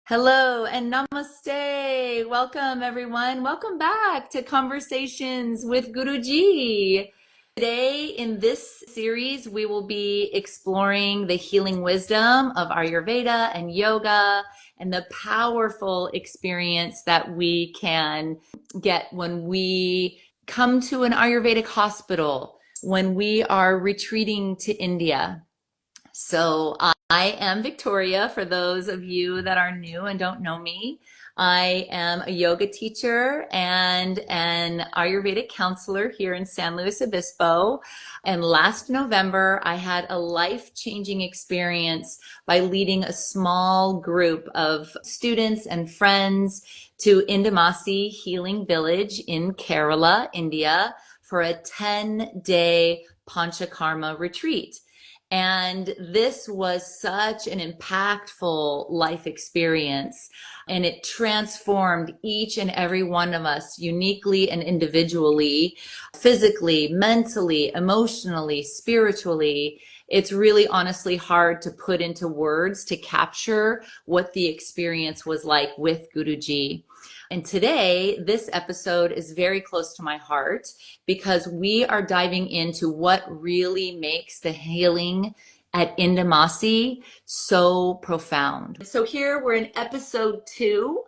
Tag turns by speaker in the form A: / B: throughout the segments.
A: Hello and namaste. Welcome, everyone. Welcome back to Conversations with Guruji. Today, in this series, we will be exploring the healing wisdom of Ayurveda and yoga and the powerful experience that we can get when we come to an Ayurvedic hospital, when we are retreating to India. So I am Victoria, for those of you that are new and don't know me. I am a yoga teacher and an Ayurvedic counselor here in San Luis Obispo. And last November, I had a life-changing experience by leading a small group of students and friends to Indimasi Healing Village in Kerala, India, for a 10-day Panchakarma retreat. And this was such an impactful life experience, and it transformed each and every one of us uniquely and individually, physically, mentally, emotionally, spiritually. It's really honestly hard to put into words to capture what the experience was like with Guruji. And today, this episode is very close to my heart because we are diving into what really makes the healing at Indimasi so profound. So here we're in episode 2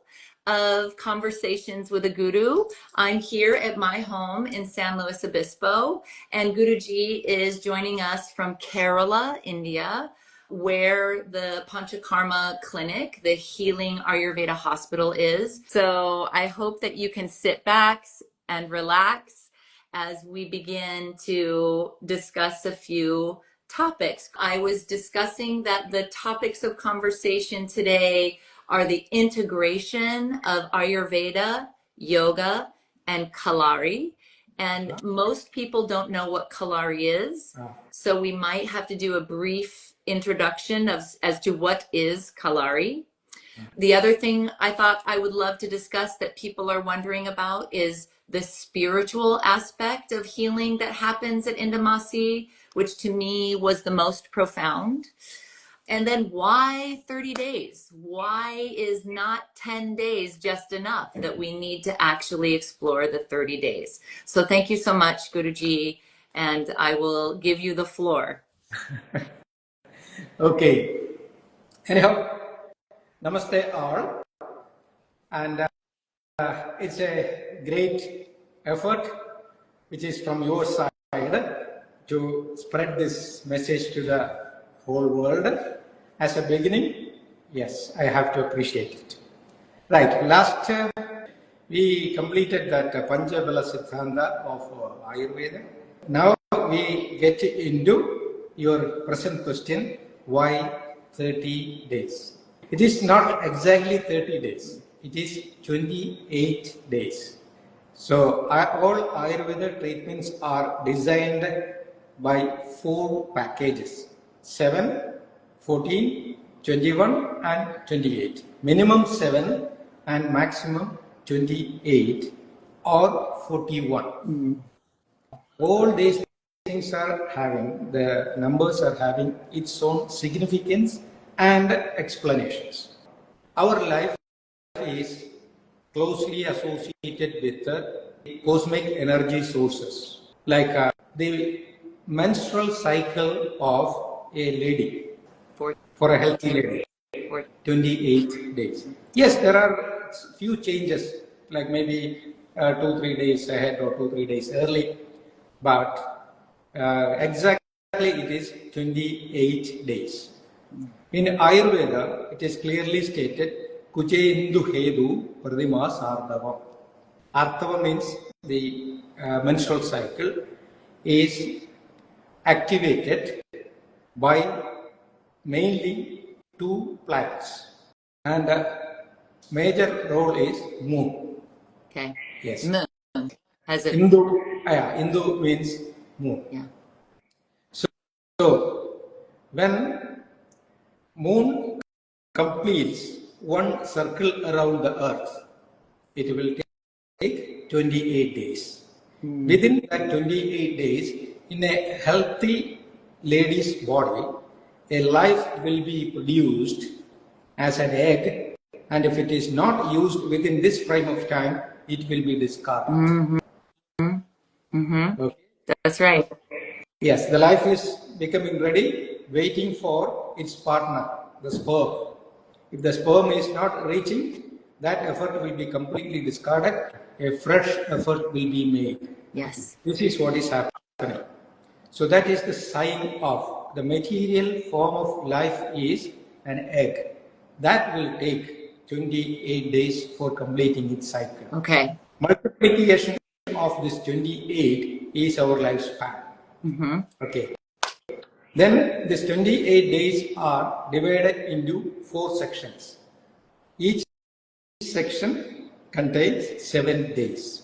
A: of Conversations with a Guru. I'm here at my home in San Luis Obispo, and Guruji is joining us from Kerala, India, where the Panchakarma clinic, the healing Ayurveda hospital is. So I hope that you can sit back and relax as we begin to discuss a few topics. I was discussing that the topics of conversation today are the integration of Ayurveda, yoga, and Kalari. And most people don't know what Kalari is. So we might have to do a brief introduction as to what is Kalari. The other thing I thought I would love to discuss that people are wondering about is the spiritual aspect of healing that happens at Indimasi, which to me was the most profound. And then why 30 days? Why is not 10 days just enough, that we need to actually explore the 30 days? So thank you so much, Guruji, and I will give you the floor.
B: Okay. Anyhow, namaste all. And it's a great effort which is from your side to spread this message to the whole world. As a beginning, yes, I have to appreciate it. Right, last we completed that Panchakarma Bala Siddhanta of Ayurveda. Now we get into your present question, why 30 days? It is not exactly 30 days, it is 28 days. So all Ayurveda treatments are designed by 4 packages, 7, 14, 21 and 28. Minimum 7 and maximum 28 or 41. All these things are having, the numbers are having its own significance and explanations. Our life is closely associated with the cosmic energy sources, like the menstrual cycle of a lady, for a healthy lady, 28 days. Yes, there are few changes, like maybe 2-3 days ahead or 2-3 days early, but exactly it is 28 days. In Ayurveda, it is clearly stated, Kuchendu Hedu Pradima Sardava. Artava means the menstrual cycle is activated by mainly 2 planets, and the major role is moon.
A: Okay.
B: Yes.
A: Moon. As it
B: Hindu means moon.
A: Yeah.
B: So when moon completes one circle around the earth, it will take 28 days. Within that 28 days, in a healthy lady's body, a life will be produced as an egg And if it is not used within this frame of time, it will be discarded. Okay.
A: That's right.
B: Yes, the life is becoming ready, waiting for its partner, the sperm. If the sperm is not reaching, that effort will be completely discarded. A fresh effort will be made.
A: Yes.
B: This is what is happening. So that is the sign of the material form of life is an egg. That will take 28 days for completing its cycle.
A: Okay.
B: Multiplication of this 28 is our lifespan. Okay. Then these 28 days are divided into 4 sections. Each section contains 7 days.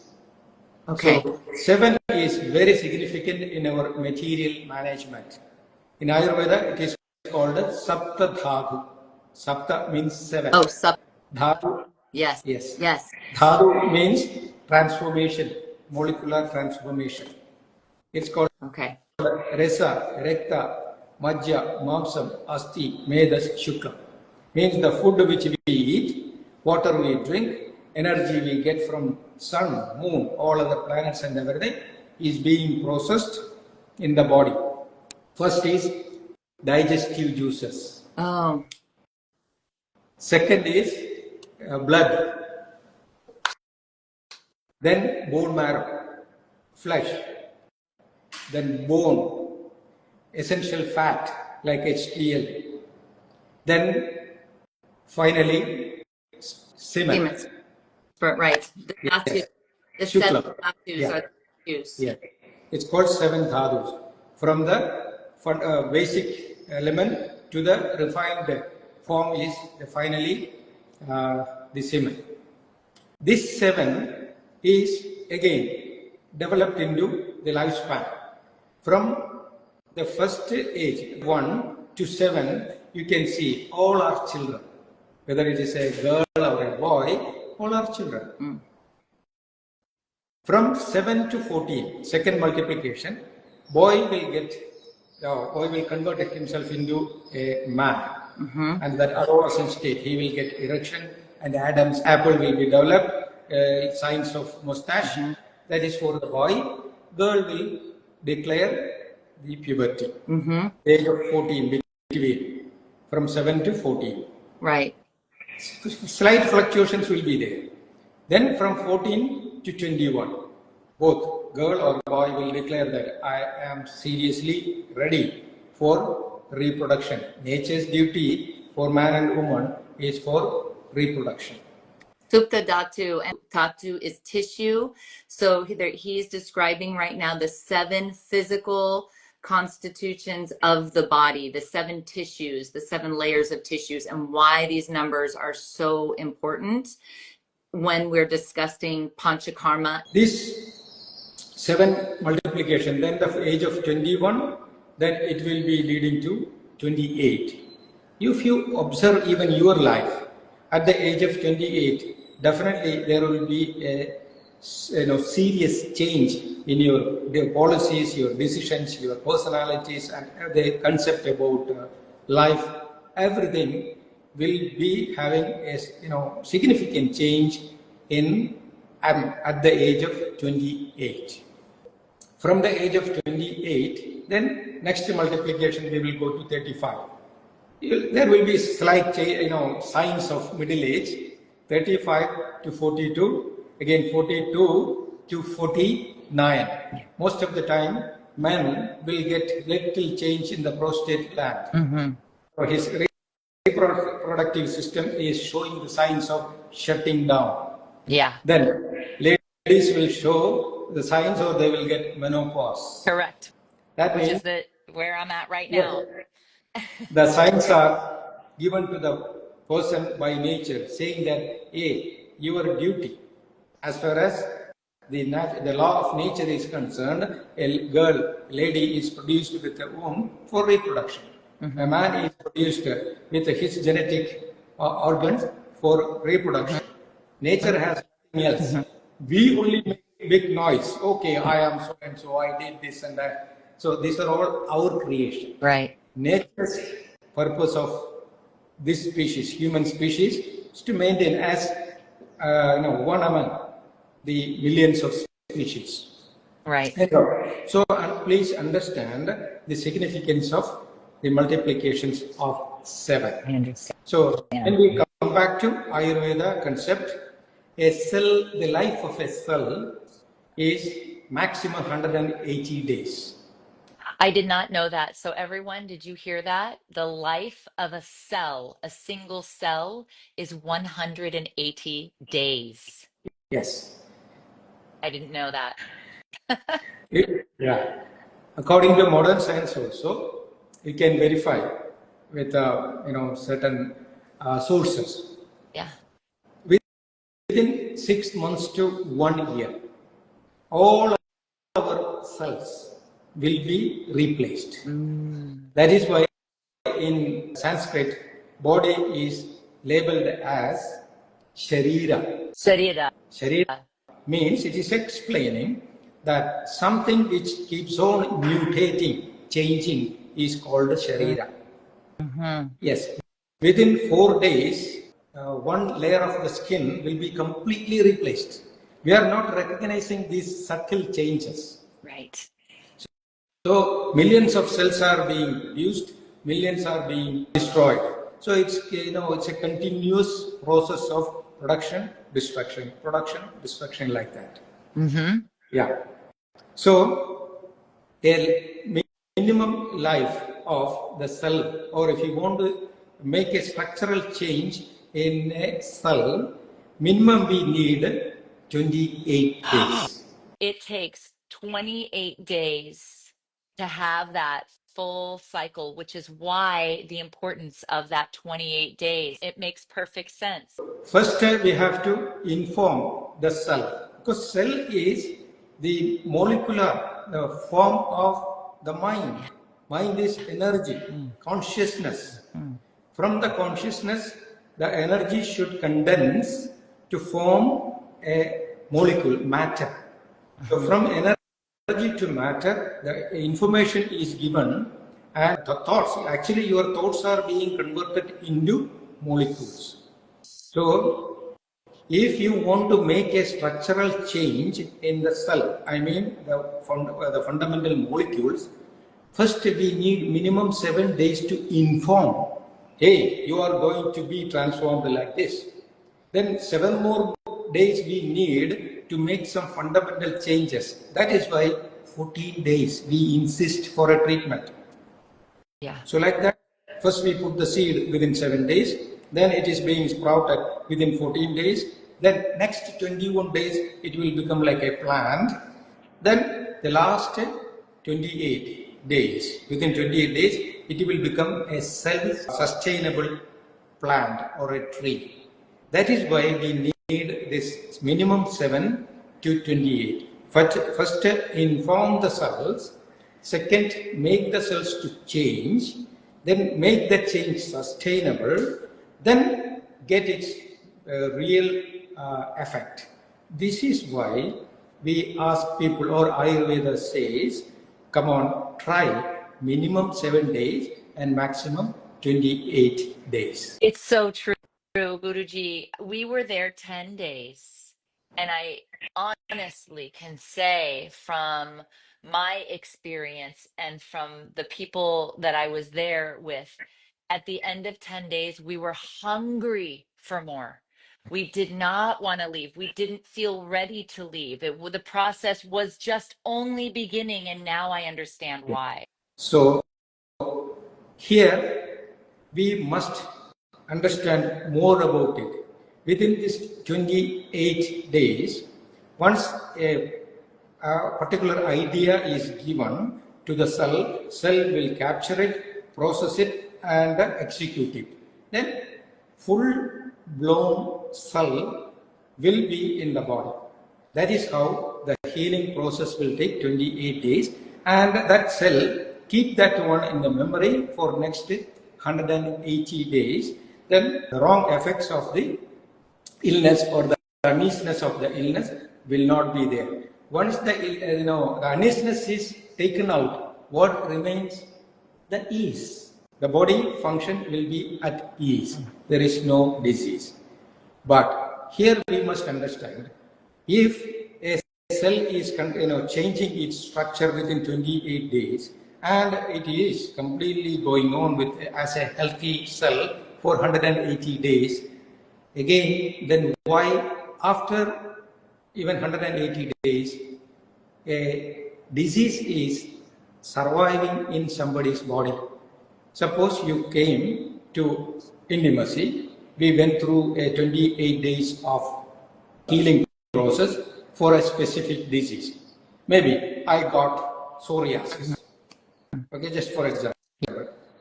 A: Okay.
B: So 7 is very significant in our material management. In Ayurveda, it is called Sapta Dhatu. Sapta means 7.
A: Oh,
B: Dhatu,
A: yes.
B: yes.
A: Yes.
B: Dhatu means transformation, molecular transformation. It's called
A: Okay.
B: Resa, Rekta, Majja, Mamsam, Asti, Medas, Shukla. Means the food which we eat, water we drink, energy we get from sun, moon, all other planets and everything is being processed in the body. First is digestive juices.
A: Oh.
B: Second is blood. Then bone marrow, flesh. Then bone, essential fat like HDL. Then finally semen.
A: Right. The dhatu.
B: Yes.
A: The
B: Shukla.
A: 7 dhatus
B: Yeah.
A: are the juice.
B: Yeah. It's called 7 dhadus. From the basic element to the refined form is finally the semen. This 7 is again developed into the lifespan. From the first age, 1 to 7, you can see all are children. Whether it is a girl or a boy, all are children. From 7 to 14, second multiplication, boy will convert himself into a man. And that adolescent state, he will get erection and Adam's apple will be developed, signs of mustache. That is for the boy. Girl will declare the puberty. Age of 14 between, from 7 to 14.
A: Right.
B: Slight fluctuations will be there. Then from 14 to 21, both girl or boy will declare that I am seriously ready for reproduction. Nature's duty for man and woman is for reproduction.
A: Supta dhatu, and dhatu is tissue. So he's describing right now the 7 physical constitutions of the body, the 7 tissues, the 7 layers of tissues, and why these numbers are so important when we're discussing Panchakarma.
B: This 7 multiplication, then the age of 21, then it will be leading to 28. If you observe even your life, at the age of 28, definitely there will be a serious change in your policies, your decisions, your personalities, and the concept about life. Everything will be having a significant change in at the age of 28. From the age of 28, then next multiplication we will go to 35. There will be slight signs of middle age. 35 to 42, again 42 to 49. Most of the time, men will get little change in the prostate gland. So his reproductive system is showing the signs of shutting down.
A: Yeah.
B: Then ladies will show the signs or they will get menopause.
A: Correct.
B: That
A: Which
B: means
A: is where I'm at right now.
B: the signs are given to the person by nature, saying that, hey, your duty, as far as the law of nature is concerned, a lady is produced with a womb for reproduction. A man is produced with his genetic organs for reproduction. Nature has nothing else. We only make big noise. Okay, I am so and so, I did this and that. So these are all our creation.
A: Right.
B: Nature's purpose of this species, human species, is to maintain as one among the millions of species.
A: Right.
B: So please understand the significance of the multiplications of 7.
A: I understand.
B: So when we come back to Ayurveda concept, a cell, the life of a cell is maximum 180 days.
A: I did not know that. So everyone, did you hear that? The life of a cell, a single cell, is 180 days.
B: Yes.
A: I didn't know that.
B: Yeah. According to modern science also, we can verify with certain sources.
A: Yeah.
B: Within 6 months to 1 year, all our cells will be replaced. That is why in Sanskrit, body is labeled as Sharira.
A: Sarira.
B: Sharira means it is explaining that something which keeps on mutating, changing is called Sharira. Yes. Within 4 days, one layer of the skin will be completely replaced. We are not recognizing these subtle changes.
A: Right.
B: So millions of cells are being used, millions are being destroyed. So it's a continuous process of production, destruction, like that. Yeah. So a minimum life of the cell, or if you want to make a structural change in a cell, minimum we need 28 days.
A: It takes 28 days to have that full cycle, which is why the importance of that 28 days. It makes perfect sense.
B: First, we have to inform the cell, because cell is the molecular form of the mind. Mind is energy, consciousness. From the consciousness, the energy should condense to form a molecule, matter. So from energy to matter, the information is given, and the thoughts, actually your thoughts are being converted into molecules. So, if you want to make a structural change in the cell, I mean the fundamental molecules, first we need minimum 7 days to inform, hey, you are going to be transformed like this. Then 7 more days we need to make some fundamental changes. That is why 14 days we insist for a treatment.
A: Yeah.
B: So like that, first we put the seed within 7 days, then it is being sprouted within 14 days, then next 21 days it will become like a plant, then the last 28 days, within 28 days it will become a self-sustainable plant or a tree. That is why we need this minimum 7 to 28. First inform the cells, second make the cells to change, then make the change sustainable, then get its real effect. This is why we ask people, or Ayurveda says, come on, try minimum 7 days and maximum 28 days.
A: It's so true, Guruji. We were there 10 days, and I honestly can say from my experience and from the people that I was there with, at the end of 10 days, we were hungry for more. We did not want to leave. We didn't feel ready to leave. The process was just only beginning, and now I understand why.
B: So here we must understand more about it. Within this 28 days, once a particular idea is given to the cell, cell will capture it, process it, and execute it. Then full-blown cell will be in the body. That is how the healing process will take 28 days, and that cell, keep that one in the memory for next 180 days. Then the wrong effects of the illness or the uneasiness of the illness will not be there. Once the uneasiness is taken out, what remains? The ease. the body function will be at ease. There is no disease. But here we must understand, if a cell is changing its structure within 28 days, and it is completely going on with as a healthy cell for 180 days, again, then why after even 180 days, a disease is surviving in somebody's body? Suppose you came to Indimasi, we went through a 28 days of healing process for a specific disease. Maybe I got psoriasis, okay, just for example.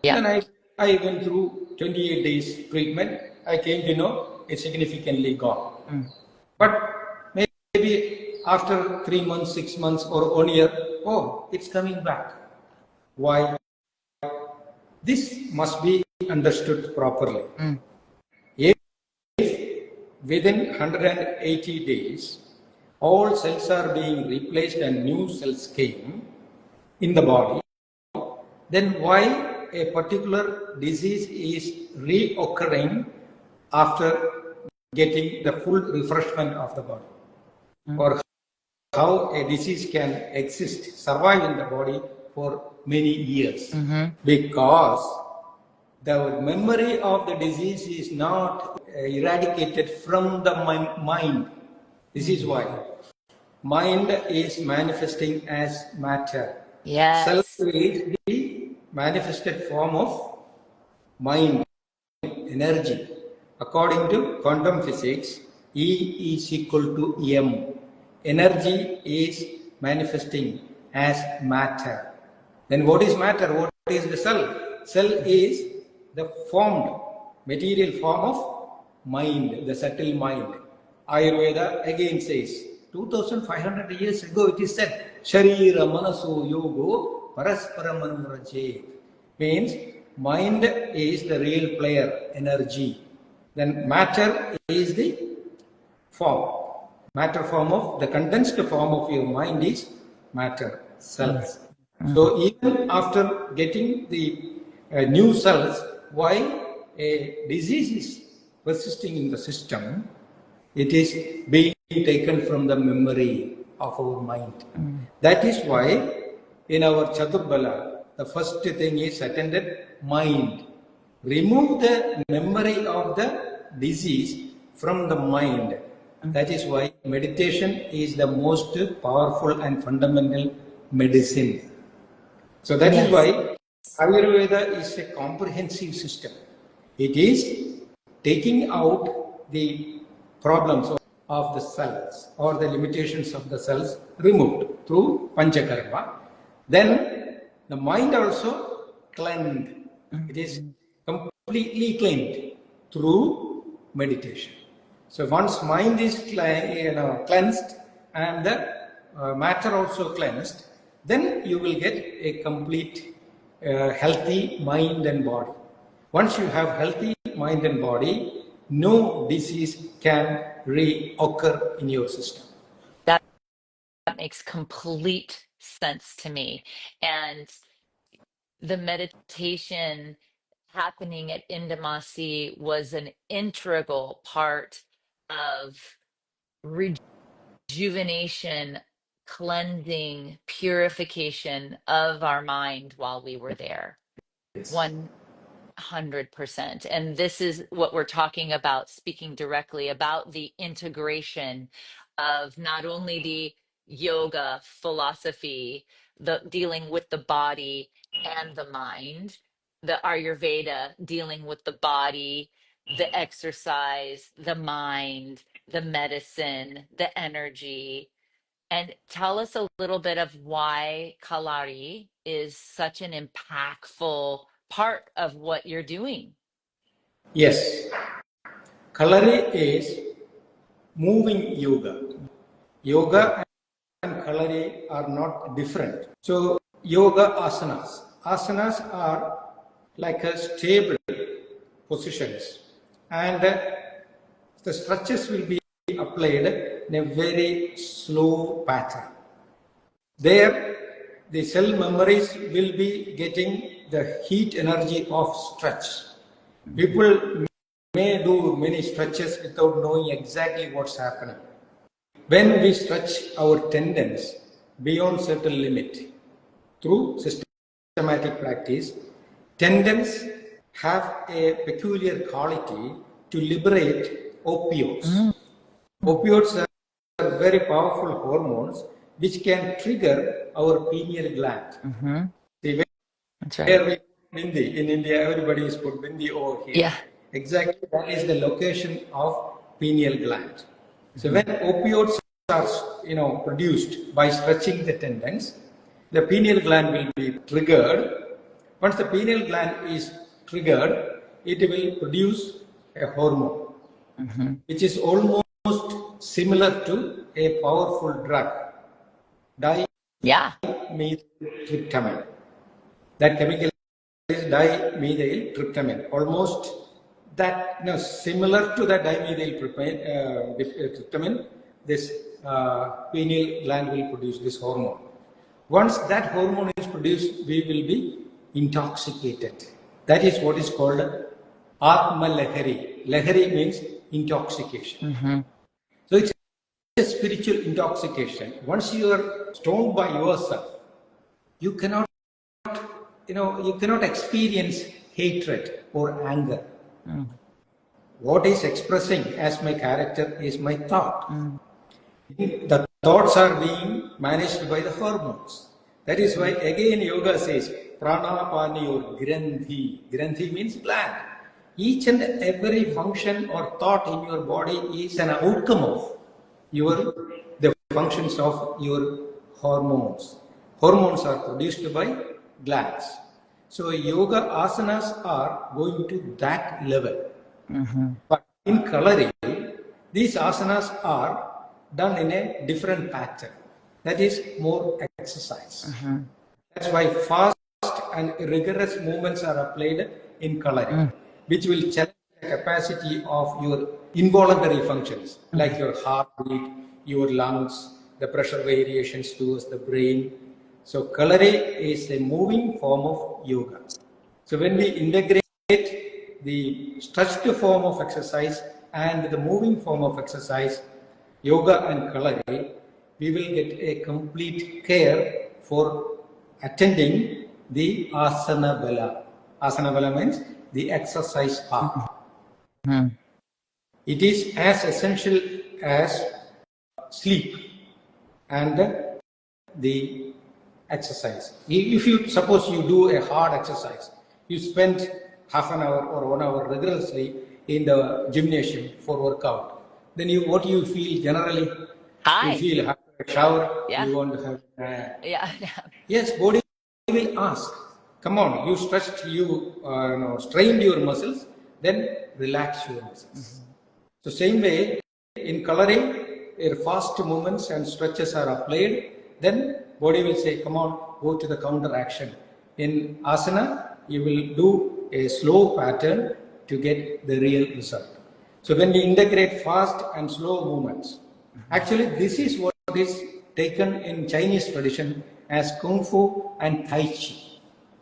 A: Yeah.
B: Then I went through 28 days treatment. I came to know it's significantly gone. But maybe after 3 months, 6 months, or 1 year, oh, it's coming back. Why? This must be understood properly. If within 180 days, all cells are being replaced and new cells came in the body, then why a particular disease is reoccurring after getting the full refreshment of the body? Or how a disease can exist, survive in the body for many years? Because the memory of the disease is not eradicated from the mind. This is why. Mind is manifesting as matter.
A: Yes.
B: Self is the manifested form of mind, energy. According to quantum physics, E is equal to M. Energy is manifesting as matter. Then what is matter? What is the cell? Cell is the formed material form of mind, the subtle mind. Ayurveda again says, 2500 years ago it is said, Sharira Manaso Yogo Paraspara Manurache. Means mind is the real player, energy. Then matter is the form. Matter form of, the condensed form of your mind is matter, cells. So even after getting the new cells, why a disease is persisting in the system, it is being taken from the memory of our mind. That is why in our Chaturbala, the first thing is attended mind. Remove the memory of the disease from the mind. That is why meditation is the most powerful and fundamental medicine. So that is why Ayurveda is a comprehensive system. It is taking out the problems of the cells or the limitations of the cells removed through Panchakarma. Then the mind also cleansed. It is completely cleansed through meditation. So once mind is cleansed and the matter also cleansed, then you will get a complete healthy mind and body. Once you have healthy mind and body, no disease can reoccur in your system.
A: That makes complete sense to me. And the meditation happening at Indimasi was an integral part of rejuvenation, cleansing, purification of our mind while we were there.
B: Yes.
A: 100%. And this is what we're talking about, speaking directly about the integration of not only the yoga philosophy, the dealing with the body and the mind, the Ayurveda dealing with the body, the exercise, the mind, the medicine, the energy. And tell us a little bit of why Kalari is such an impactful part of what you're doing.
B: Yes. Kalari is moving yoga. Yoga and Kalari are not different. So yoga asanas. Asanas are like a stable positions, and the structures will be applied in a very slow pattern. There, the cell memories will be getting the heat energy of stretch. People may do many stretches without knowing exactly what's happening. When we stretch our tendons beyond certain limit through systematic practice, tendons have a peculiar quality to liberate opioids. Opioids are very powerful hormones which can trigger our pineal gland. See,
A: That's
B: where
A: right.
B: we Bindi in India, everybody is put Bindi over here.
A: Yeah.
B: Exactly, that is the location of pineal gland. So when opioids are, produced by stretching the tendons, the pineal gland will be triggered. Once the pineal gland is triggered, it will produce a hormone, which is almost similar to a powerful drug,
A: Yeah.
B: dimethyltryptamine. That chemical is dimethyltryptamine, almost that, similar to the dimethyltryptamine, this pineal gland will produce this hormone. Once that hormone is produced, we will be intoxicated. That is what is called Atma Lahari. Lahari means intoxication. So it's a spiritual intoxication. Once you are stoned by yourself, you cannot you cannot experience hatred or anger. What is expressing as my character is my thought. The thoughts are being managed by the hormones. That is why again yoga says pranapani or granthi. Granthi means gland. Each and every function or thought in your body is an outcome of the functions of your hormones. Hormones are produced by glands. So yoga asanas are going to that level. But in Kalari, these asanas are done in a different pattern. That is more exercise. That's why fast and rigorous movements are applied in Kalari, which will challenge the capacity of your involuntary functions, like your heartbeat, your lungs, the pressure variations towards the brain. So Kalari is a moving form of yoga. So when we integrate the stretched form of exercise and the moving form of exercise, yoga and Kalari, we will get a complete care for attending the asana bala. Asana bala means the exercise part. It is as essential as sleep and the exercise. If you suppose you do a hard exercise, you spend half an hour or 1 hour rigorously in the gymnasium for workout, then what you feel generally? You
A: Hi.
B: feel after a shower,
A: Yeah.
B: you want to have
A: Yeah.
B: yes, body will ask, come on, you stretched, you strained your muscles, then relax your muscles. So same way, in coloring, fast movements and stretches are applied, then body will say, come on, go to the counter action. In asana, you will do a slow pattern to get the real result. So when we integrate fast and slow movements, actually this is what is taken in Chinese tradition as Kung Fu and Tai Chi.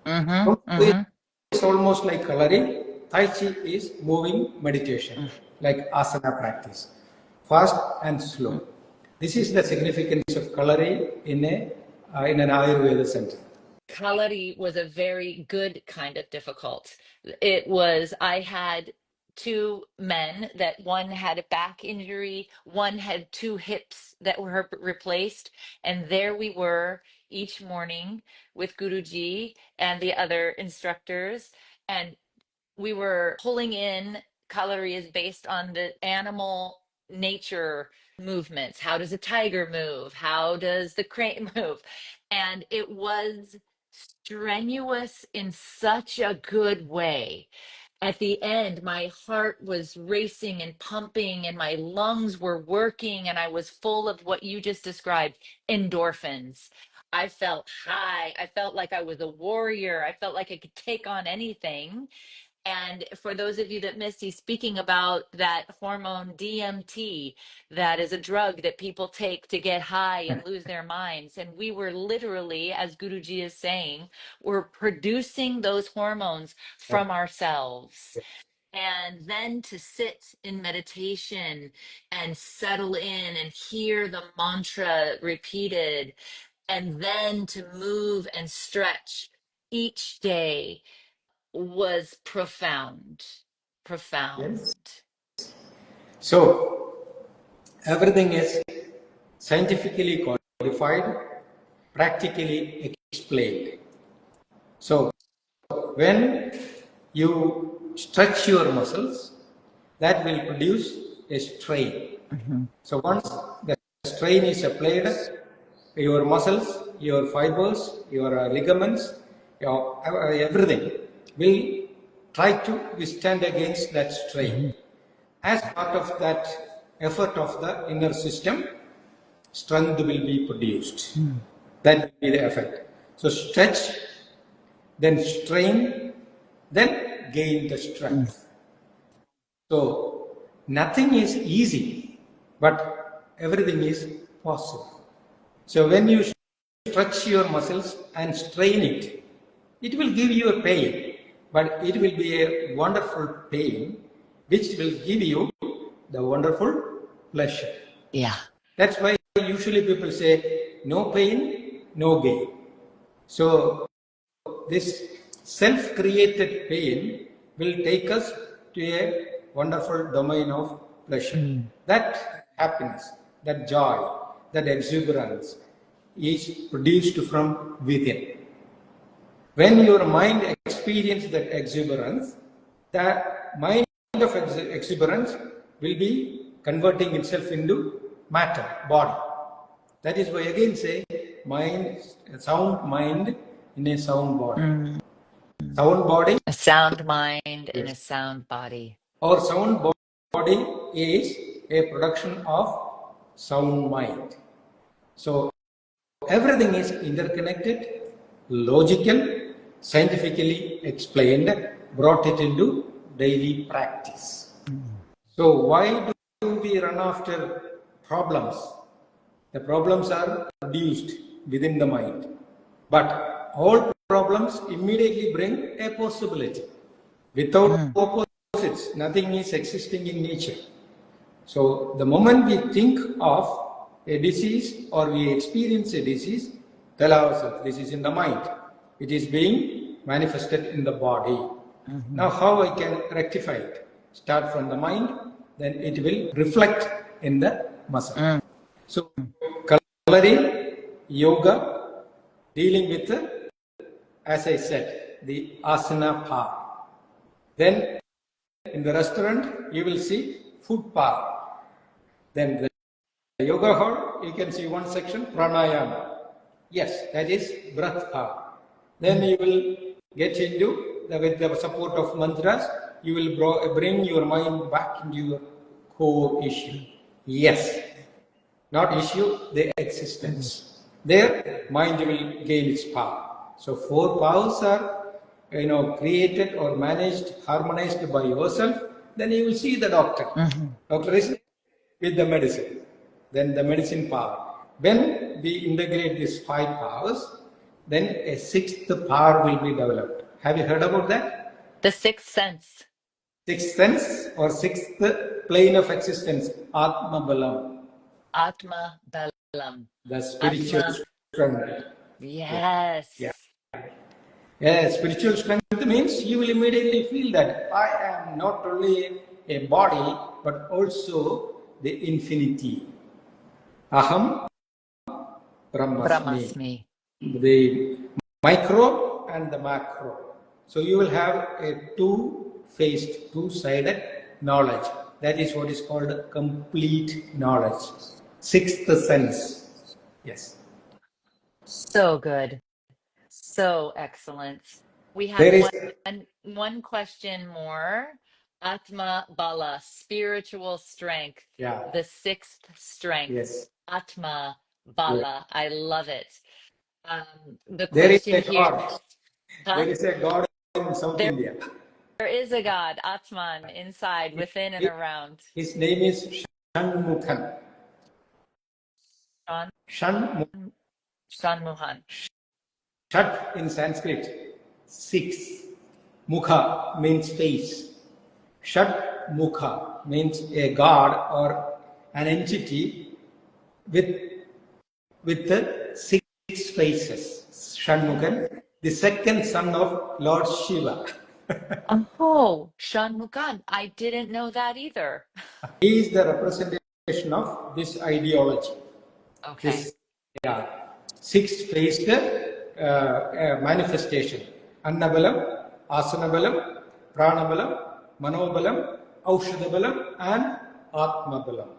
B: Kung Fu is almost like coloring. Tai Chi is moving meditation, like asana practice, fast and slow. This is the significance of coloring in an Ayurveda center.
A: Kalari was a very good kind of difficult. I had two men that one had a back injury, one had two hips that were replaced. And there we were each morning with Guruji and the other instructors. And we were pulling in. Kalari is based on the animal nature movements. How does a tiger move? How does the crane move? And it was strenuous in such a good way. At the end, my heart was racing and pumping, and my lungs were working, and I was full of what you just described, endorphins. I felt high. I felt like I was a warrior. I felt like I could take on anything. And for those of you that missed, he's speaking about that hormone DMT, that is a drug that people take to get high and lose their minds. And we were literally, as Guruji is saying, we're producing those hormones from ourselves. And then to sit in meditation and settle in and hear the mantra repeated, and then to move and stretch each day was profound.
B: Yes.
A: Profound.
B: So everything is scientifically codified, practically explained. So when you stretch your muscles, that will produce a strain. So once the strain is applied, your muscles, your fibers, your ligaments, your everything will try to withstand against that strain. As part of that effort of the inner system, strength will be produced. That will be the effect. So stretch, then strain, then gain the strength. So nothing is easy, but everything is possible. So when you stretch your muscles and strain it, it will give you a pain, but it will be a wonderful pain which will give you the wonderful pleasure.
A: Yeah.
B: That's why usually people say no pain, no gain. So this self-created pain will take us to a wonderful domain of pleasure. That happiness, that joy, that exuberance is produced from within. When your mind experiences that exuberance, that mind of exuberance will be converting itself into matter, body. That is why again say mind, sound mind in a sound body. Sound body,
A: A sound mind and a
B: yes,
A: sound body.
B: or sound body is a production of sound mind. So everything is interconnected, logical, scientifically explained, brought it into daily practice. So why do we run after problems? The problems are produced within the mind. But all problems immediately bring a possibility. Without opposites, nothing is existing in nature. So the moment we think of a disease or we experience a disease, tell ourselves this is in the mind. It is being manifested in the body. Now how I can rectify it? Start from the mind, then it will reflect in the muscle. So Kalari, yoga, dealing with the, as I said, the asana power. Then in the restaurant, you will see food power. Then the yoga hall, you can see one section, pranayama. Yes, that is breath power. Then you will get into, with the support of mantras, you will bring your mind back into your core issue. Yes, not issue, the existence. There, mind will gain its power. So four powers are, created or managed, harmonized by yourself. Then you will see the doctor. Doctor is with the medicine. Then the medicine power. When we integrate these five powers, then a sixth power will be developed. Have you heard about that?
A: The sixth sense.
B: Sixth sense or sixth plane of existence, Atma Bala.
A: Atma Bala.
B: The spiritual
A: Atma.
B: strength.
A: Yes.
B: Yeah. Yeah, spiritual strength means you will immediately feel that I am not only a body but also the infinity. Aham Brahmasmi.
A: Brahmasmi.
B: The micro and the macro. So you will have a two-faced, two-sided knowledge. That is what is called complete knowledge. Sixth sense. Yes.
A: So good. So excellent. We
B: There
A: have
B: is,
A: one question more. Atma Bala, spiritual strength,
B: yeah,
A: the sixth strength.
B: yes.
A: Atma
B: Yes.
A: Bala. I love it. The
B: There is
A: question
B: a
A: here,
B: God.
A: huh?
B: There is a God in South
A: There
B: India.
A: There is a God, Atman, inside, within, and around.
B: His name is Shanmukhan.
A: Shan,
B: Shan
A: Shanmuhan.
B: Shat in Sanskrit, 6. Mukha means face. Shat Mukha means a god or an entity with the 6 faces. Shanmukhan, the second son of Lord Shiva.
A: Oh, Shanmukan. I didn't know that either.
B: He is the representation of this ideology.
A: Okay.
B: This 6 faced manifestation. Annabalam, Asanabalam, Pranabalam, Manobalam, Aushadabalam, and Atmabalam.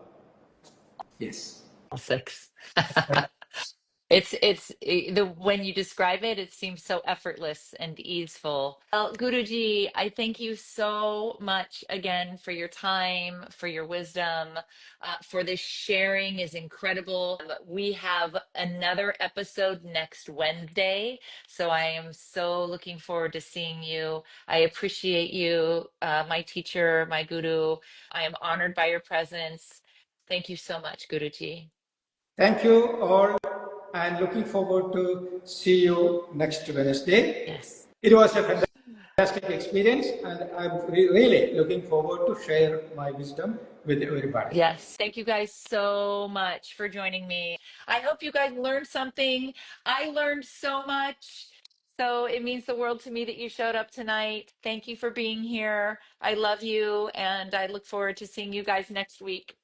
B: Yes.
A: 6. The when you describe it, it seems so effortless and easeful. Well, Guruji, I thank you so much again for your time, for your wisdom, for this sharing is incredible. We have another episode next Wednesday, so I am so looking forward to seeing you. I appreciate you, my teacher, my guru. I am honored by your presence. Thank you so much, Guruji.
B: Thank you all, and looking forward to see you next Wednesday.
A: Yes.
B: It was a fantastic experience, and I'm really looking forward to share my wisdom with everybody.
A: Yes. Thank you guys so much for joining me. I hope you guys learned something. I learned so much. So it means the world to me that you showed up tonight. Thank you for being here. I love you, and I look forward to seeing you guys next week.